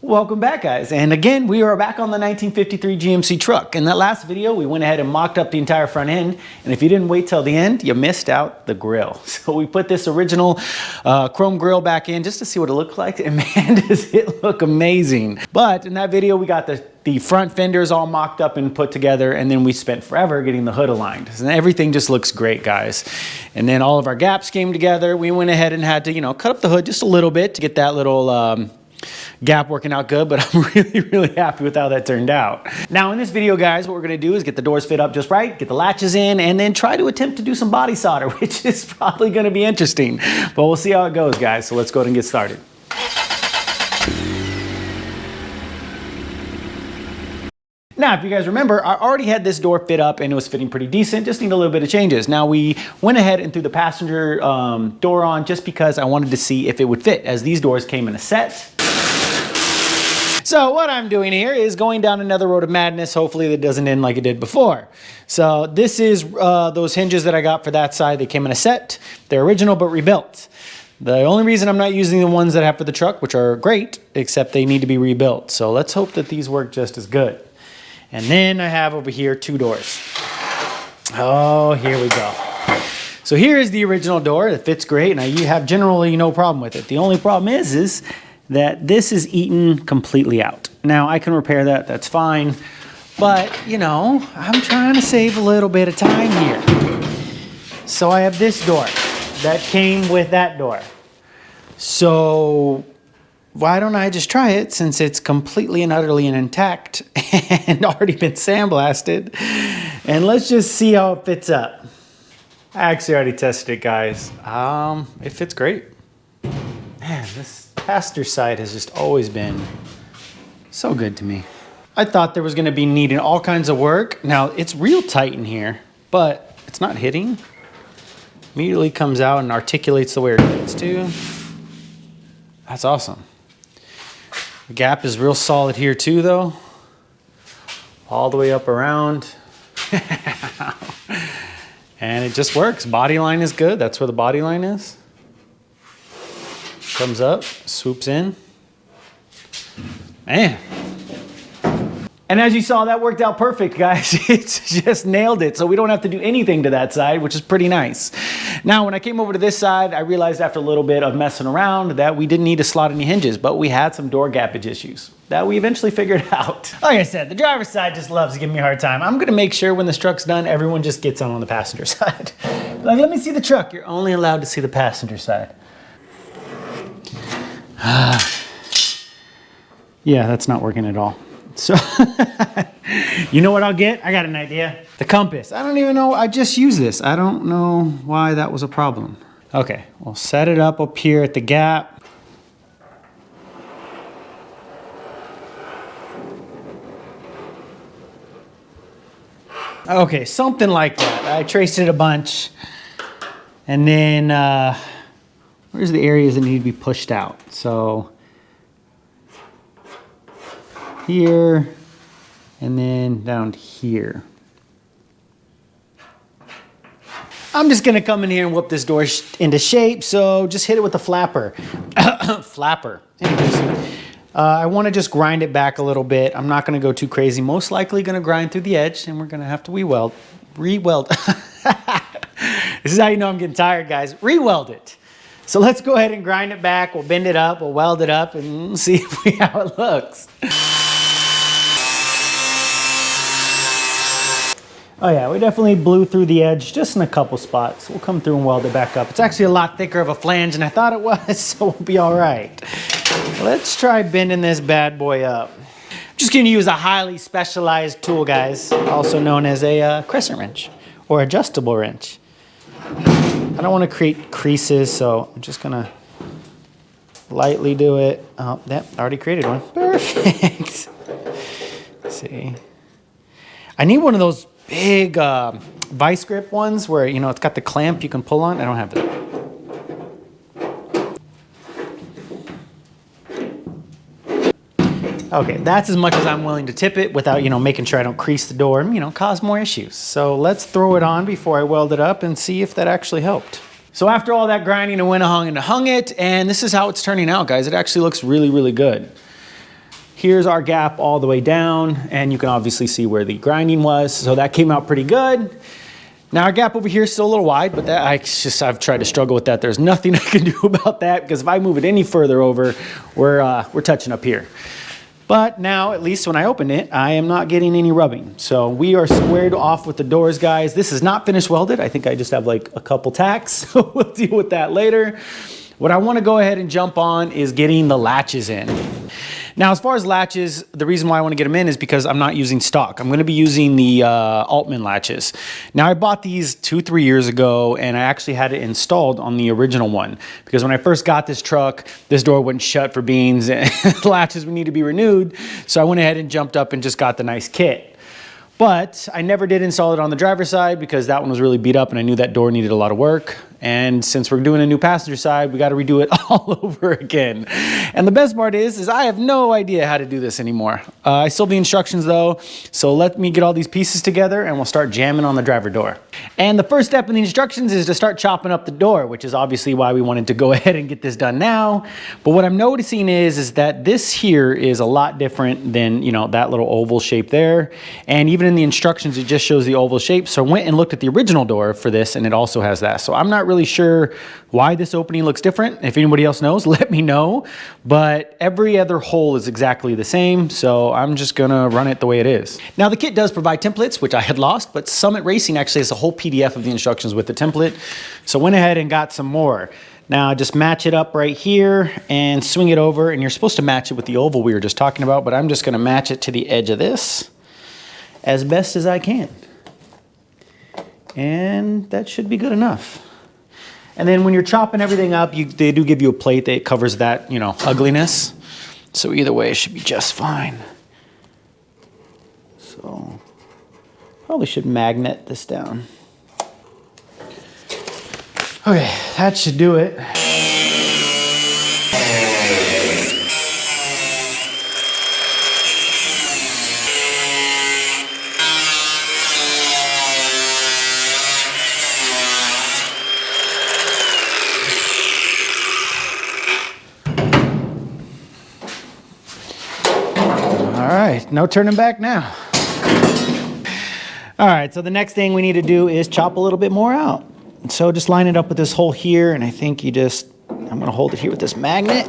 Welcome back, guys. And again, we are back on the 1953 GMC truck. In that last video, we went ahead and mocked up the entire front end. And if you didn't wait till the end, you missed out the grill. So we put this original chrome grill back in just to see what it looked like. And man, does it look amazing. But in that video, we got the front fenders all mocked up and put together. And then we spent forever getting the hood aligned. And everything just looks great, guys. And then all of our gaps came together. We went ahead and had to, cut up the hood just a little bit to get that little gap working out good, but I'm really happy with how that turned out. Now in this video, guys, what we're gonna do is get the doors fit up just right, get the latches in, and then try to attempt to do some body solder, which is probably gonna be interesting, but we'll see how it goes, guys. So let's go ahead and get started. Now, if you guys remember, I already had this door fit up and it was fitting pretty decent, just need a little bit of changes. Now we went ahead and threw the passenger door on just because I wanted to see if it would fit, as these doors came in a set. So what I'm doing here is going down another road of madness. Hopefully that doesn't end like it did before. So this is those hinges that I got for that side. They came in a set. They're original but rebuilt. The only reason I'm not using the ones that I have for the truck, which are great, except they need to be rebuilt. So let's hope that these work just as good. And then I have over here two doors. Oh, here we go. So here is the original door. It fits great, and you have generally no problem with it. The only problem is that this is eaten completely out. Now I can repair that, that's fine. But, I'm trying to save a little bit of time here. So I have this door that came with that door. So why don't I just try it, since it's completely and utterly intact and already been sandblasted, and let's just see how it fits up. I actually already tested it, guys. It fits great. Man, this passenger side has just always been so good to me. I thought there was gonna be needing all kinds of work. Now it's real tight in here, but it's not hitting. Immediately comes out and articulates the way it needs to. That's awesome. The gap is real solid here too, though. All the way up around. And it just works. Body line is good. That's where the body line is. Comes up, swoops in. Man. And as you saw, that worked out perfect, guys. It's just nailed it. So we don't have to do anything to that side, which is pretty nice. Now, when I came over to this side, I realized after a little bit of messing around that we didn't need to slot any hinges, but we had some door gappage issues that we eventually figured out. Like I said, the driver's side just loves to give me a hard time. I'm gonna make sure when this truck's done, everyone just gets on the passenger side. Like, let me see the truck. You're only allowed to see the passenger side. Yeah, that's not working at all. So, you know what I'll get? I got an idea. The compass. I don't even know. I just used this. I don't know why that was a problem. Okay, we'll set it up here at the gap. Okay, something like that. I traced it a bunch. And then, where's the areas that need to be pushed out? So here, and then down here. I'm just gonna come in here and whoop this door into shape, so just hit it with a flapper. Flapper. Anyways, I wanna just grind it back a little bit. I'm not gonna go too crazy. Most likely gonna grind through the edge, and we're gonna have to re-weld. This is how you know I'm getting tired, guys. Re-weld it. So let's go ahead and grind it back. We'll bend it up, we'll weld it up, and see how it looks. Oh yeah, we definitely blew through the edge just in a couple spots. We'll come through and weld it back up. It's actually a lot thicker of a flange than I thought it was, so we'll be all right. Let's try bending this bad boy up. I'm just gonna use a highly specialized tool, guys, also known as a crescent wrench or adjustable wrench. I don't want to create creases, so I'm just gonna lightly do it. Oh, yep, already created one. Perfect. Let's see. I need one of those big vice grip ones where, it's got the clamp you can pull on. I don't have that. Okay, that's as much as I'm willing to tip it without, making sure I don't crease the door and, cause more issues. So let's throw it on before I weld it up and see if that actually helped. So after all that grinding, I went and hung it, and this is how it's turning out, guys. It actually looks really, really good. here's our gap all the way down, and you can obviously see where the grinding was. So that came out pretty good. Now our gap over here is still a little wide, but that I've tried to struggle with that. There's nothing I can do about that, because if I move it any further over, we're touching up here. But now, at least when I open it, I am not getting any rubbing. So we are squared off with the doors, guys. This is not finished welded. I think I just have like a couple tacks, so we'll deal with that later. What I want to go ahead and jump on is getting the latches in. Now, as far as latches, the reason why I want to get them in is because I'm not using stock. I'm going to be using the Altman latches. Now, I bought these 2-3 years ago, and I actually had it installed on the original one, because when I first got this truck, this door wouldn't shut for beans, and the latches would need to be renewed. So I went ahead and jumped up and just got the nice kit. But I never did install it on the driver's side, because that one was really beat up and I knew that door needed a lot of work. And since we're doing a new passenger side, we got to redo it all over again. And the best part is I have no idea how to do this anymore. I still have the instructions though, so let me get all these pieces together and we'll start jamming on the driver door. And the first step in the instructions is to start chopping up the door, which is obviously why we wanted to go ahead and get this done now. But what I'm noticing is that this here is a lot different than, you know, that little oval shape there. And even in the instructions, it just shows the oval shape. So I went and looked at the original door for this, and it also has that. So I'm not really sure why this opening looks different. If anybody else knows, let me know. But every other hole is exactly the same, so I'm just gonna run it the way it is. Now the kit does provide templates, which I had lost, but Summit Racing actually has a whole PDF of the instructions with the template. So I went ahead and got some more. Now just match it up right here and swing it over, and you're supposed to match it with the oval we were just talking about, but I'm just gonna match it to the edge of this as best as I can. And that should be good enough. And then when you're chopping everything up, they do give you a plate that covers that, you know, ugliness. So either way, it should be just fine. So probably should magnet this down. Okay, that should do it. All right, no turning back now. All right, so the next thing we need to do is chop a little bit more out. So just line it up with this hole here, and I think I'm gonna hold it here with this magnet.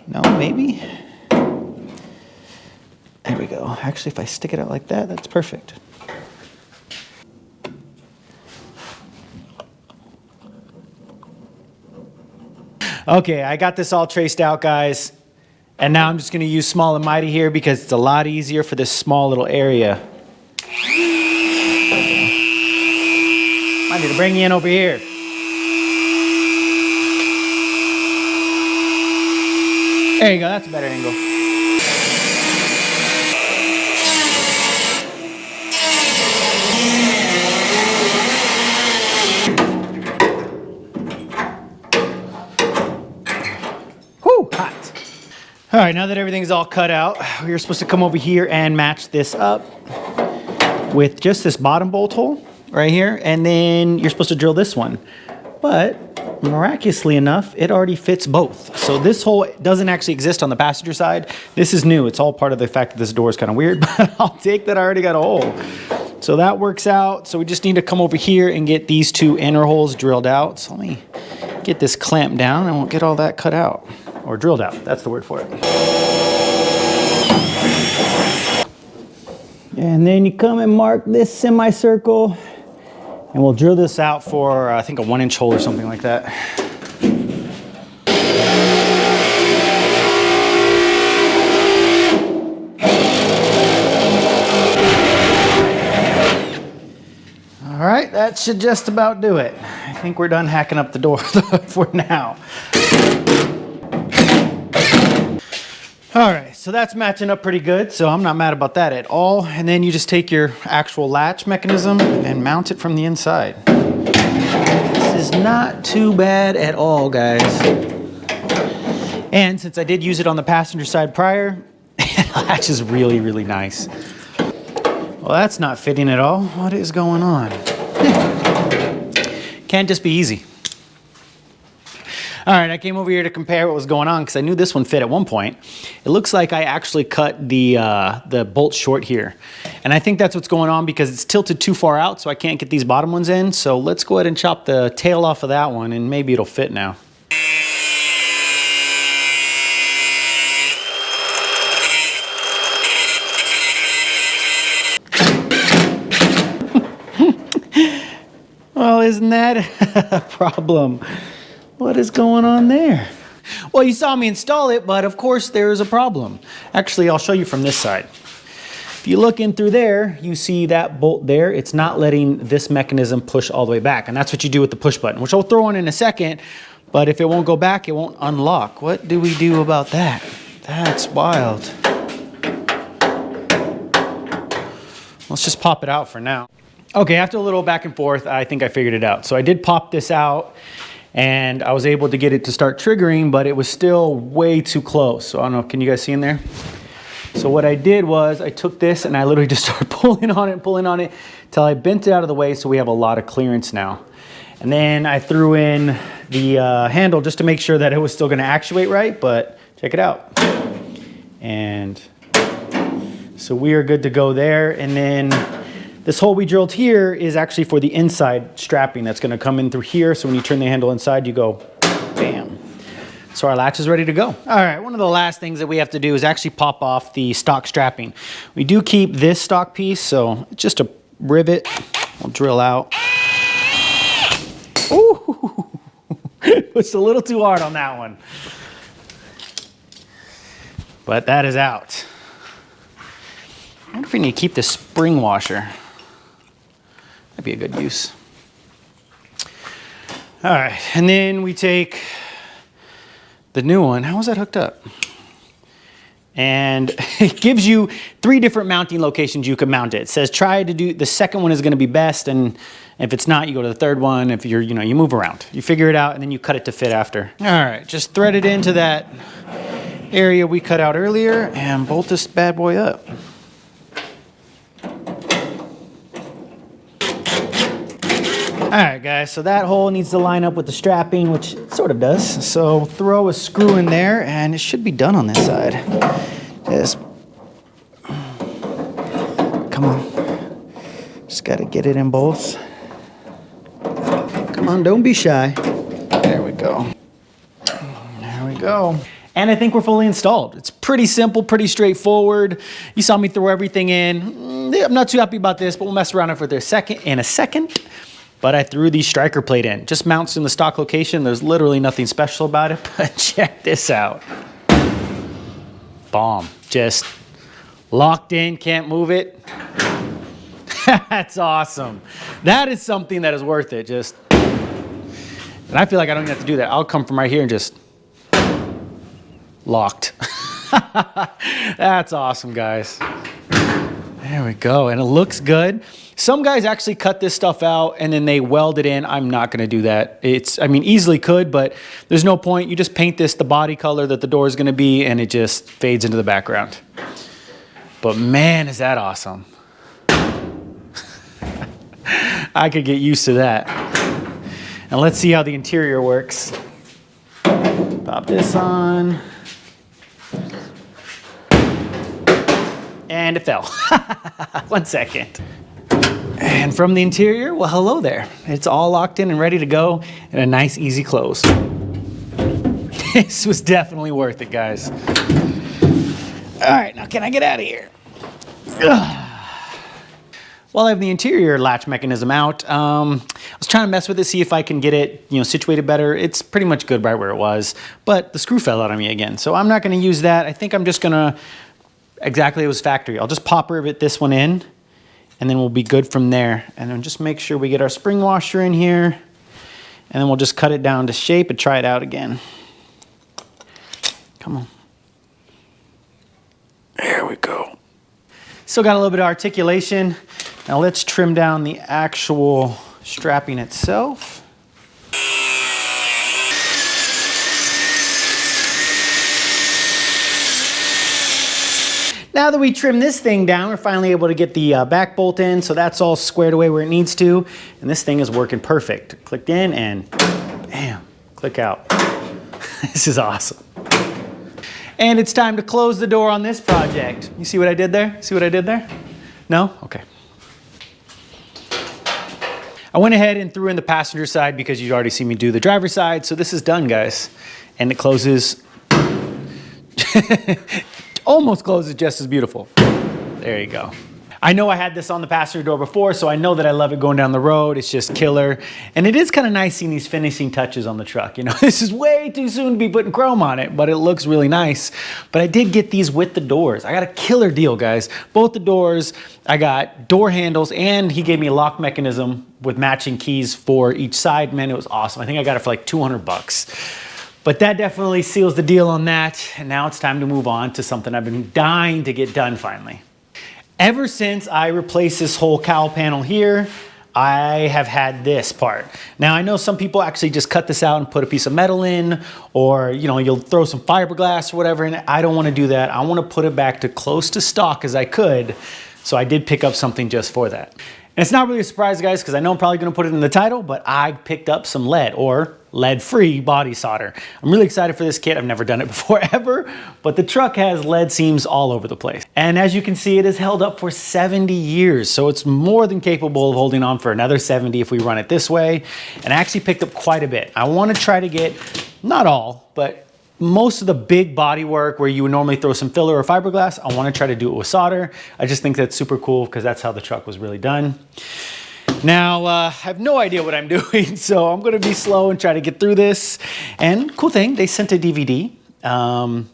No, maybe. There we go. Actually, if I stick it out like that, that's perfect. Okay, I got this all traced out, guys. And now I'm just gonna use small and mighty here because it's a lot easier for this small little area. I need to bring you in over here. There you go, that's a better angle. Whew, hot. All right, now that everything's all cut out, we're supposed to come over here and match this up with just this bottom bolt hole right here, and then you're supposed to drill this one. But miraculously enough, it already fits both. So this hole doesn't actually exist on the passenger side. This is new. It's all part of the fact that this door is kind of weird, but I'll take that I already got a hole. So that works out. So we just need to come over here and get these two inner holes drilled out. So let me get this clamped down and we'll get all that cut out. Or drilled out, that's the word for it. And then you come and mark this semicircle, and we'll drill this out for, I think, a 1-inch hole or something like that. All right, that should just about do it. I think we're done hacking up the door for now. All right, so that's matching up pretty good, so I'm not mad about that at all. And then you just take your actual latch mechanism and mount it from the inside. This is not too bad at all, guys. And since I did use it on the passenger side prior, the latch is really, really nice. Well, that's not fitting at all. What is going on? Can't just be easy. All right, I came over here to compare what was going on because I knew this one fit at one point. It looks like I actually cut the bolt short here. And I think that's what's going on because it's tilted too far out, so I can't get these bottom ones in. So let's go ahead and chop the tail off of that one and maybe it'll fit now. Well, isn't that a problem? What is going on there? Well, you saw me install it, but of course there is a problem. Actually, I'll show you from this side. If you look in through there, you see that bolt there. It's not letting this mechanism push all the way back. And that's what you do with the push button, which I'll throw on in a second. But if it won't go back, it won't unlock. What do we do about that? That's wild. Let's just pop it out for now. Okay, after a little back and forth, I think I figured it out. So I did pop this out and I was able to get it to start triggering, but it was still way too close. So I don't know, can you guys see in there? So what I did was I took this and I literally just started pulling on it till I bent it out of the way so we have a lot of clearance now. And then I threw in the handle just to make sure that it was still gonna actuate right, but check it out. And so we are good to go there. And then this hole we drilled here is actually for the inside strapping that's gonna come in through here. So when you turn the handle inside, you go, bam. So our latch is ready to go. All right, one of the last things that we have to do is actually pop off the stock strapping. We do keep this stock piece, so it's just a rivet. We'll drill out. Ooh, pushed a little too hard on that one. But that is out. I wonder if we need to keep this spring washer. That'd be a good use. All right, and then we take the new one. How was that hooked up? And it gives you 3 different mounting locations you can mount it. It says try to do, the second one is gonna be best, and if it's not, you go to the third one. If you're, you move around. You figure it out, and then you cut it to fit after. All right, just thread it into that area we cut out earlier, and bolt this bad boy up. All right, guys, so that hole needs to line up with the strapping, which it sort of does. So throw a screw in there, and it should be done on this side. Just, come on. Just got to get it in both. Come on, don't be shy. There we go. There we go. And I think we're fully installed. It's pretty simple, pretty straightforward. You saw me throw everything in. I'm not too happy about this, but we'll mess around with it in a second. But I threw the striker plate in. Just mounts in the stock location. There's literally nothing special about it, but check this out. Bomb. Just locked in, can't move it. That's awesome. That is something that is worth it. Just, and I feel like I don't even have to do that. I'll come from right here and just locked. That's awesome, guys. There we go, and it looks good. Some guys actually cut this stuff out and then they weld it in. I'm not gonna do that. I mean, easily could, but there's no point. You just paint this the body color that the door is gonna be and it just fades into the background. But man, is that awesome. I could get used to that. And let's see how the interior works. Pop this on. And it fell. 1 second. And from the interior, well, hello there. It's all locked in and ready to go, and a nice, easy close. This was definitely worth it, guys. All right, now can I get out of here? While I have the interior latch mechanism out, I was trying to mess with it, see if I can get it, situated better. It's pretty much good right where it was, but the screw fell out on me again. So I'm not gonna use that. I think I'm just gonna, exactly, it was factory. I'll just pop rivet this one in, and then we'll be good from there. And then just make sure we get our spring washer in here, and then we'll just cut it down to shape and try it out again. Come on. There we go. Still got a little bit of articulation. Now let's trim down the actual strapping itself. Now that we trim this thing down, we're finally able to get the back bolt in, so that's all squared away where it needs to, and this thing is working perfect. Clicked in and bam, click out. This is awesome. And it's time to close the door on this project. You see what I did there? See what I did there? No? Okay. I went ahead and threw in the passenger side because you'd already seen me do the driver's side. So this is done, guys. And it closes, almost closes just as beautiful. There you go. I know I had this on the passenger door before, so I know that I love it going down the road. It's just killer. And it is kind of nice seeing these finishing touches on the truck. You know, this is way too soon to be putting chrome on it, but it looks really nice. But I did get these with the doors. I got a killer deal, guys. Both the doors, I got door handles, and he gave me a lock mechanism with matching keys for each side. Man, it was awesome. I think I got it for like 200 bucks. But that definitely seals the deal on that. And now it's time to move on to something I've been dying to get done finally. Ever since I replaced this whole cowl panel here, I have had this part. Now I know some people actually just cut this out and put a piece of metal in, or you know, you'll throw some fiberglass or whatever in it. I don't want to do that. I want to put it back to close to stock as I could. So I did pick up something just for that. And it's not really a surprise, guys, because I know I'm probably going to put it in the title, but I picked up some lead or lead-free body solder. I'm really excited for this kit. I've never done it before ever, but the truck has lead seams all over the place. And as you can see, it has held up for 70 years. So it's more than capable of holding on for another 70 if we run it this way. And I actually picked up quite a bit. I want to try to get, not all, but most of the big body work where you would normally throw some filler or fiberglass, I want to try to do it with solder. I just think that's super cool because that's how the truck was really done. Now, I have no idea what I'm doing, so I'm going to be slow and try to get through this. And cool thing, they sent a DVD. I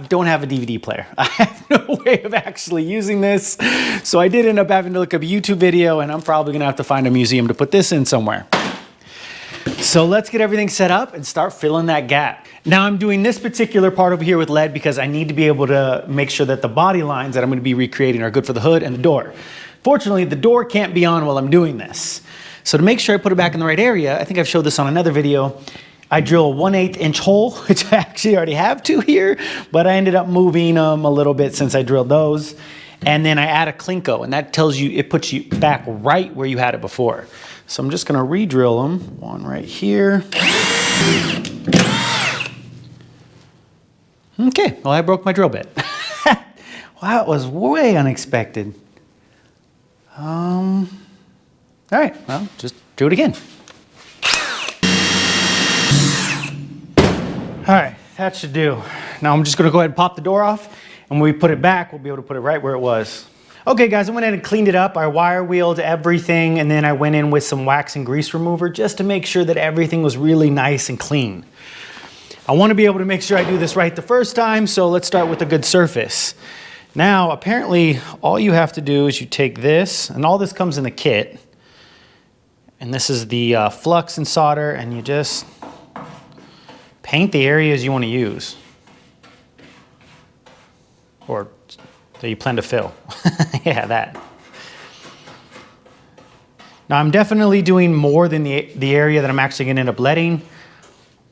don't have a DVD player. I have no way of actually using this. So I did end up having to look up a YouTube video, and I'm probably going to have to find a museum to put this in somewhere. So let's get everything set up and start filling that gap. Now I'm doing this particular part over here with lead because I need to be able to make sure that the body lines that I'm going to be recreating are good for the hood and the door. Fortunately, the door can't be on while I'm doing this. So to make sure I put it back in the right area, I think I've showed this on another video, I drill a 1/8 inch hole, which I actually already have two here, but I ended up moving them a little bit since I drilled those. And then I add a Klinko, and that tells you, it puts you back right where you had it before. So I'm just gonna re-drill them, one right here. Okay, well I broke my drill bit. Wow, it was way unexpected. All right, well, just do it again. All right, that should do. Now I'm just gonna go ahead and pop the door off, and when we put it back, we'll be able to put it right where it was. Okay guys, I went in and cleaned it up. I wire wheeled everything, and then I went in with some wax and grease remover just to make sure that everything was really nice and clean. I want to be able to make sure I do this right the first time, so let's start with a good surface. Now, apparently, all you have to do is you take this, and all this comes in the kit, and this is the flux and solder, and you just paint the areas you want to use, or that you plan to fill. Yeah, that. Now, I'm definitely doing more than the area that I'm actually going to end up leading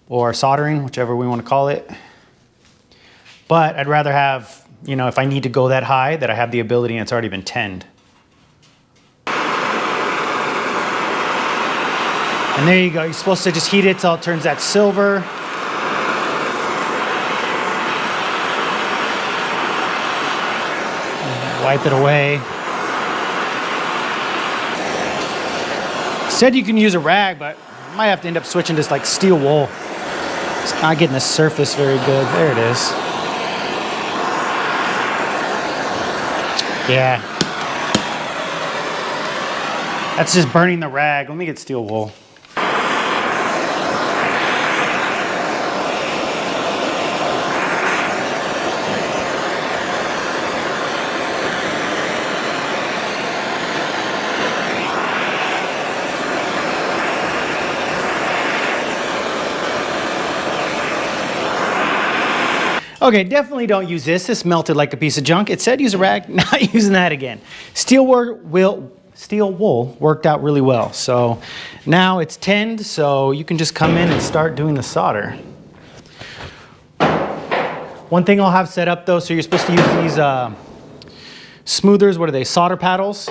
or soldering, whichever we want to call it. But I'd rather have, you know, if I need to go that high, that I have the ability and it's already been tinned. And there you go. You're supposed to just heat it till it turns that silver. Wipe it away. Said you can use a rag, but I might have to end up switching to like steel wool. It's not getting the surface very good. There it is. Yeah. That's just burning the rag. Let me get steel wool. Okay, definitely don't use this. This melted like a piece of junk. It said use a rag, not using that again. Steel wool worked out really well. So now it's tinned, so you can just come in and start doing the solder. One thing I'll have set up though, so you're supposed to use these smoothers, what are they, solder paddles?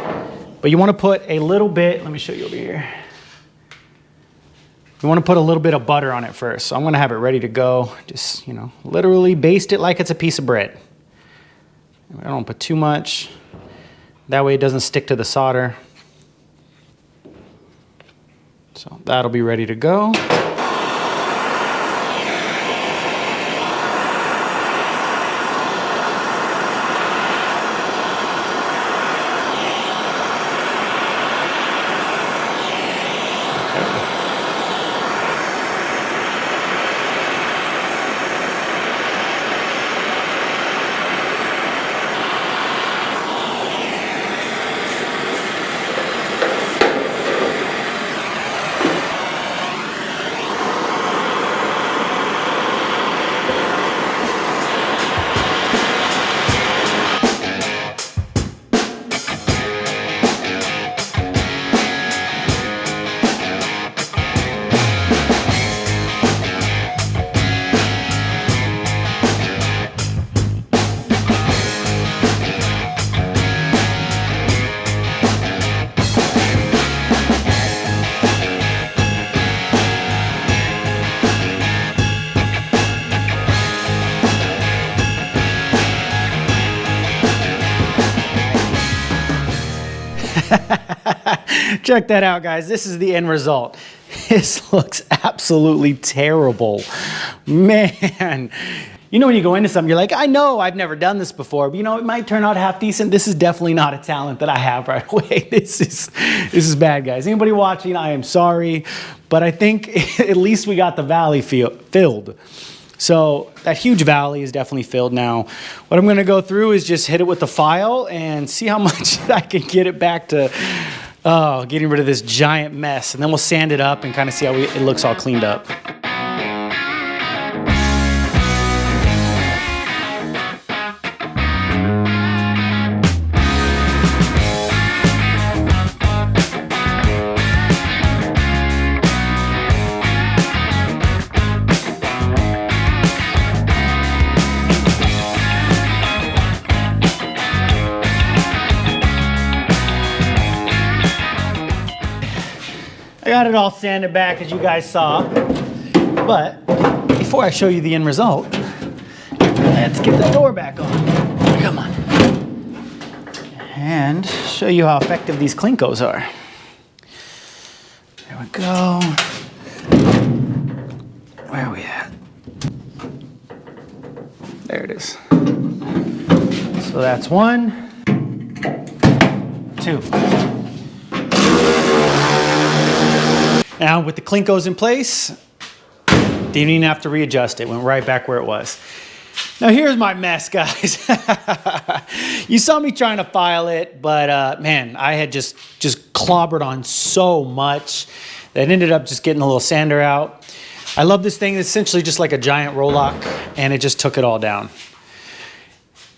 But you want to put a little bit, let me show you over here. You want to put a little bit of butter on it first. So I'm going to have it ready to go. Just, you know, literally baste it like it's a piece of bread. I don't put too much. That way it doesn't stick to the solder. So that'll be ready to go. Check that out, guys. This is the end result. This looks absolutely terrible. Man. You know when you go into something, you're like, I know I've never done this before, but you know, it might turn out half decent. This is definitely not a talent that I have right away. This is bad, guys. Anybody watching, I am sorry, but I think at least we got the valley filled. So that huge valley is definitely filled now. What I'm gonna go through is just hit it with the file and see how much I can get it back to getting rid of this giant mess. And then we'll sand it up and kind of see how it looks all cleaned up. I got it all sanded back as you guys saw, but before I show you the end result, let's get the door back on. Come on. And show you how effective these Klinkos are. There we go. Where are we at? There it is. So that's 1, 2. Now with the Klinkos in place, didn't even have to readjust it. Went right back where it was. Now here's my mess, guys. You saw me trying to file it, but man, I had just clobbered on so much that ended up just getting a little sander out. I love this thing. It's essentially just like a giant roll-lock, and it just took it all down.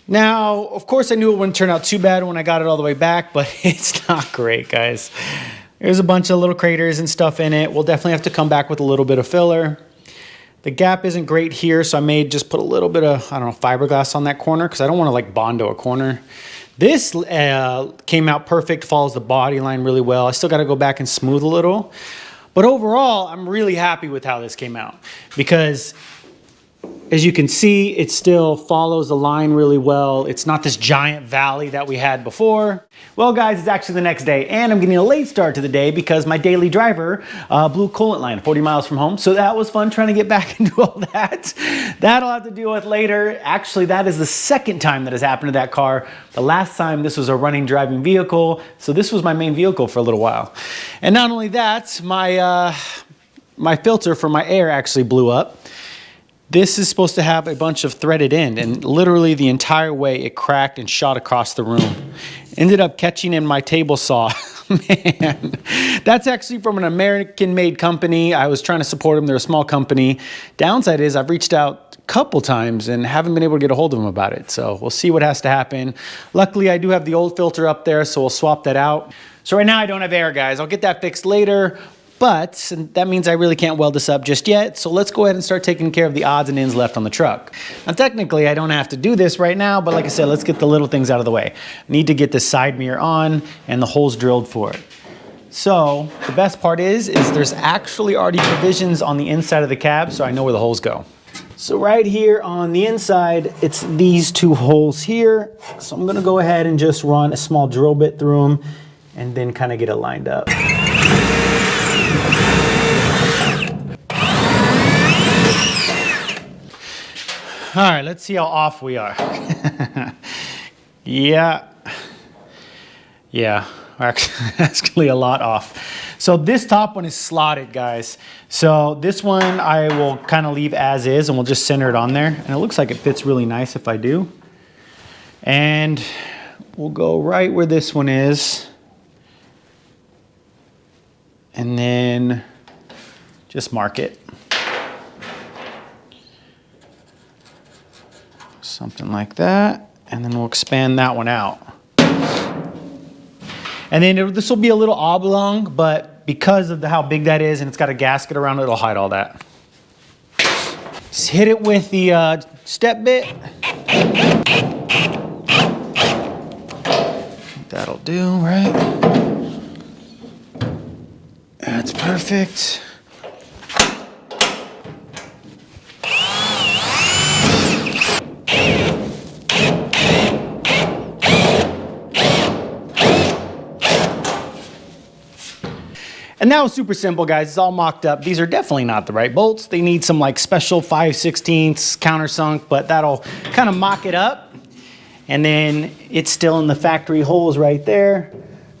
Now, of course, I knew it wouldn't turn out too bad when I got it all the way back, but it's not great, guys. There's a bunch of little craters and stuff in it. We'll definitely have to come back with a little bit of filler. The gap isn't great here, so I may just put a little bit of, I don't know, fiberglass on that corner because I don't want to like Bondo a corner. This came out perfect, follows the body line really well. I still got to go back and smooth a little. But overall, I'm really happy with how this came out because as you can see, it still follows the line really well. It's not this giant valley that we had before. Well, guys, it's actually the next day, and I'm getting a late start to the day because my daily driver blew coolant line 40 miles from home. So that was fun trying to get back and do all that. That I'll have to deal with later. Actually, that is the second time that has happened to that car. The last time this was a running driving vehicle. So this was my main vehicle for a little while. And not only that, my filter for my air actually blew up. This is supposed to have a bunch of threaded end, and literally the entire way it cracked and shot across the room. Ended up catching in my table saw. Man, that's actually from an American-made company. I was trying to support them. They're a small company. Downside is I've reached out a couple times and haven't been able to get a hold of them about it. So we'll see what has to happen. Luckily, I do have the old filter up there, so we'll swap that out. So right now I don't have air, guys. I'll get that fixed later. But that means I really can't weld this up just yet. So let's go ahead and start taking care of the odds and ends left on the truck. Now, technically, I don't have to do this right now, but like I said, let's get the little things out of the way. I need to get the side mirror on and the holes drilled for it. So the best part is there's actually already provisions on the inside of the cab, so I know where the holes go. So right here on the inside, it's these two holes here. So I'm gonna go ahead and just run a small drill bit through them and then kind of get it lined up. All right, let's see how off we are. Yeah, we're actually a lot off. So this top one is slotted, guys. So this one I will kind of leave as is and we'll just center it on there. And it looks like it fits really nice if I do. And we'll go right where this one is. And then just mark it. Something like that. And then we'll expand that one out. And then this will be a little oblong, but because of how big that is and it's got a gasket around it, it'll hide all that. Just hit it with the step bit. That'll do, right? That's perfect. And that was super simple, guys. It's all mocked up. These are definitely not the right bolts. They need some like special 5/16 countersunk, but that'll kind of mock it up. And then it's still in the factory holes right there.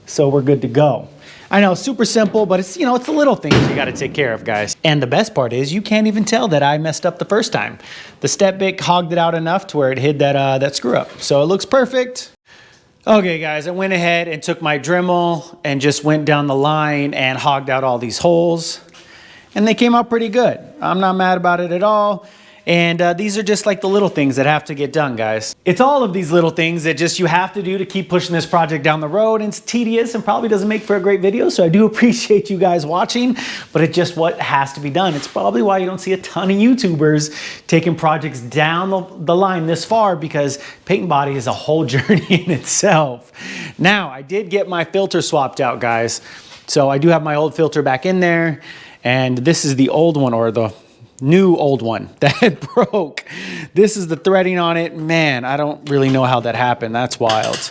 So we're good to go. I know, super simple, but it's, you know, it's the little things you got to take care of, guys. And the best part is you can't even tell that I messed up the first time. The step bit hogged it out enough to where it hid that screw up. So it looks perfect. Okay, guys, I went ahead and took my Dremel and just went down the line and hogged out all these holes. And they came out pretty good. I'm not mad about it at all. And these are just like the little things that have to get done, guys. It's all of these little things that just you have to do to keep pushing this project down the road. And it's tedious and probably doesn't make for a great video. So I do appreciate you guys watching, but it's just what has to be done. It's probably why you don't see a ton of YouTubers taking projects down the line this far, because paint and body is a whole journey in itself. Now, I did get my filter swapped out, guys. So I do have my old filter back in there. And this is the old one, or the new old one that broke. This is the threading on it. Man, I don't really know how that happened. That's wild.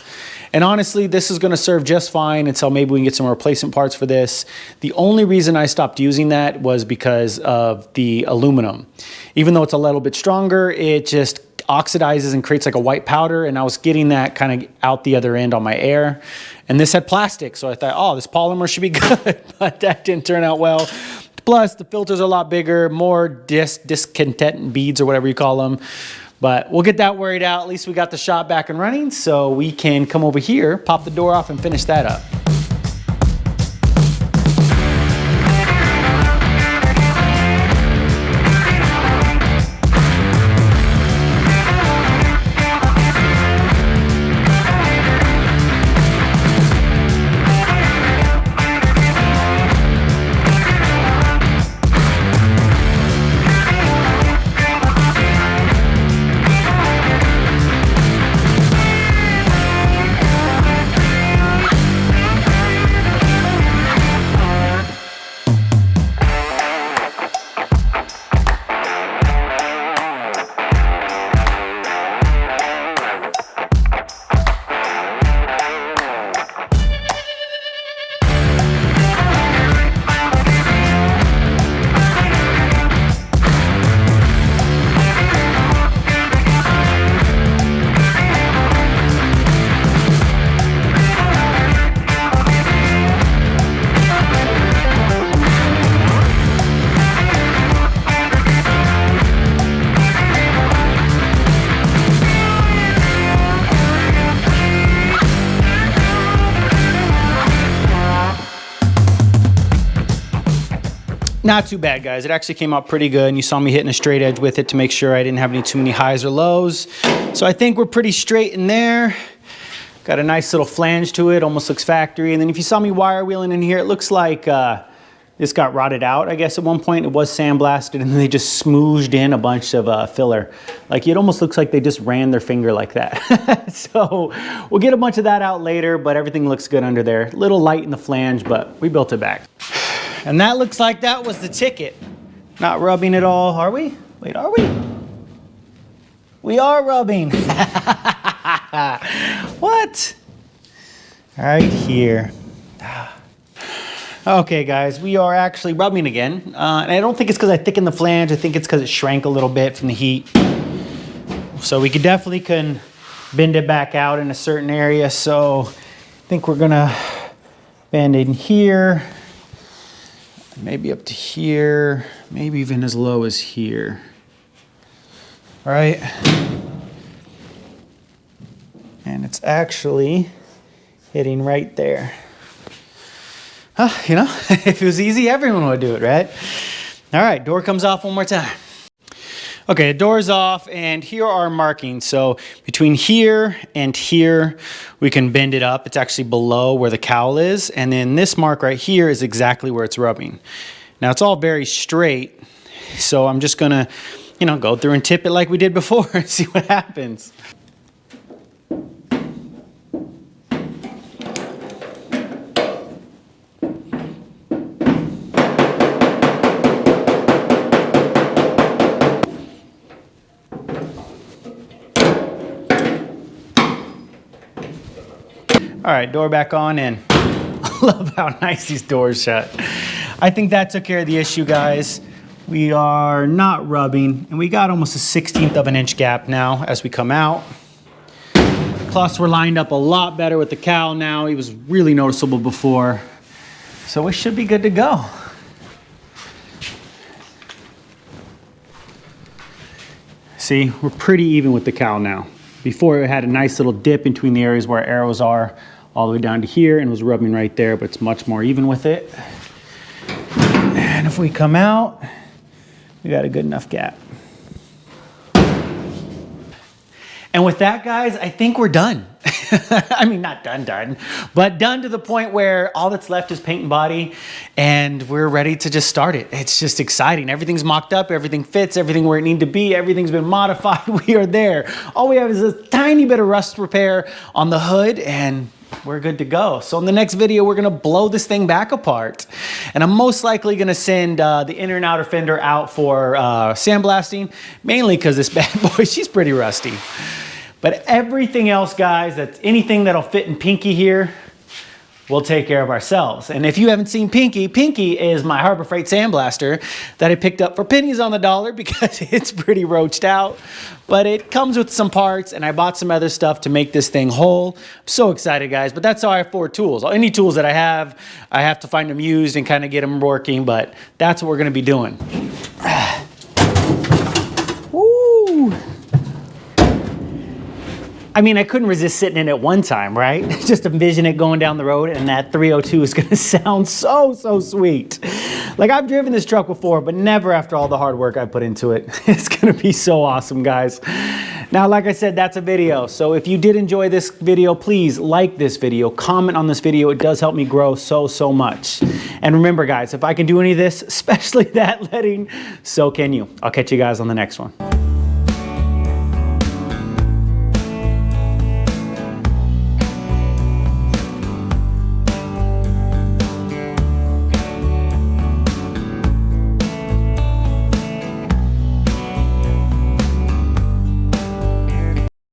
And honestly, this is going to serve just fine until maybe we can get some replacement parts for this. The only reason I stopped using that was because of the aluminum. Even though it's a little bit stronger, it just oxidizes and creates like a white powder, and I was getting that kind of out the other end on my air. And this had plastic, so I thought, oh, this polymer should be good, but that didn't turn out well. Plus, the filters are a lot bigger, more discontent beads or whatever you call them. But we'll get that worried out. At least we got the shop back and running, so we can come over here, pop the door off, and finish that up. Not too bad, guys. It actually came out pretty good, and you saw me hitting a straight edge with it to make sure I didn't have too many highs or lows. So I think we're pretty straight in there. Got a nice little flange to it, almost looks factory. And then if you saw me wire wheeling in here, it looks like This got rotted out, I guess at one point. It was sandblasted and they just smooshed in a bunch of filler. Like it almost looks like they just ran their finger like that. So we'll get a bunch of that out later, but everything looks good under there. A little light in the flange, but we built it back. And that looks like that was the ticket. Not rubbing at all, are we? Wait, are we? We are rubbing. What? Right here. Okay guys, we are actually rubbing again. And I don't think it's because I thickened the flange. I think it's because it shrank a little bit from the heat. So we definitely can bend it back out in a certain area. So I think we're gonna bend in here, maybe up to here, maybe even as low as here. All right. And it's actually hitting right there. You know, if it was easy, everyone would do it, right? All right, door comes off one more time. Okay, the door's off, and here are our markings. So between here and here, we can bend it up. It's actually below where the cowl is, and then this mark right here is exactly where it's rubbing. Now, it's all very straight, so I'm just gonna, you know, go through and tip it like we did before and see what happens. All right, door back on in. I love how nice these doors shut. I think that took care of the issue, guys. We are not rubbing, and we got almost a 1/16 of an inch gap now as we come out. Plus, we're lined up a lot better with the cowl now. It was really noticeable before. So we should be good to go. See, we're pretty even with the cowl now. Before, it had a nice little dip in between the areas where our arrows are, all the way down to here, and was rubbing right there, but it's much more even with it. And if we come out, we got a good enough gap. And with that, guys, I think we're done. I mean, not done, but done to the point where all that's left is paint and body, and we're ready to just start it. It's just exciting. Everything's mocked up, everything fits, everything where it needs to be, everything's been modified. We are there. All we have is a tiny bit of rust repair on the hood, and we're good to go. So in the next video, we're gonna blow this thing back apart. And I'm most likely gonna send the inner and outer fender out for sandblasting, mainly because this bad boy, she's pretty rusty. But everything else, guys, that's anything that'll fit in Pinky here, we'll take care of ourselves. And if you haven't seen Pinky, Pinky is my Harbor Freight sandblaster that I picked up for pennies on the dollar because it's pretty roached out. But it comes with some parts, and I bought some other stuff to make this thing whole. I'm so excited, guys. But that's how I afford tools. Any tools that I have to find them used and kind of get them working. But that's what we're going to be doing. Woo! I mean, I couldn't resist sitting in it one time, right? Just envision it going down the road, and that 302 is gonna sound so, so sweet. Like, I've driven this truck before, but never after all the hard work I put into it. It's gonna be so awesome, guys. Now, like I said, that's a video. So if you did enjoy this video, please like this video, comment on this video. It does help me grow so, so much. And remember, guys, if I can do any of this, especially that letting, so can you. I'll catch you guys on the next one.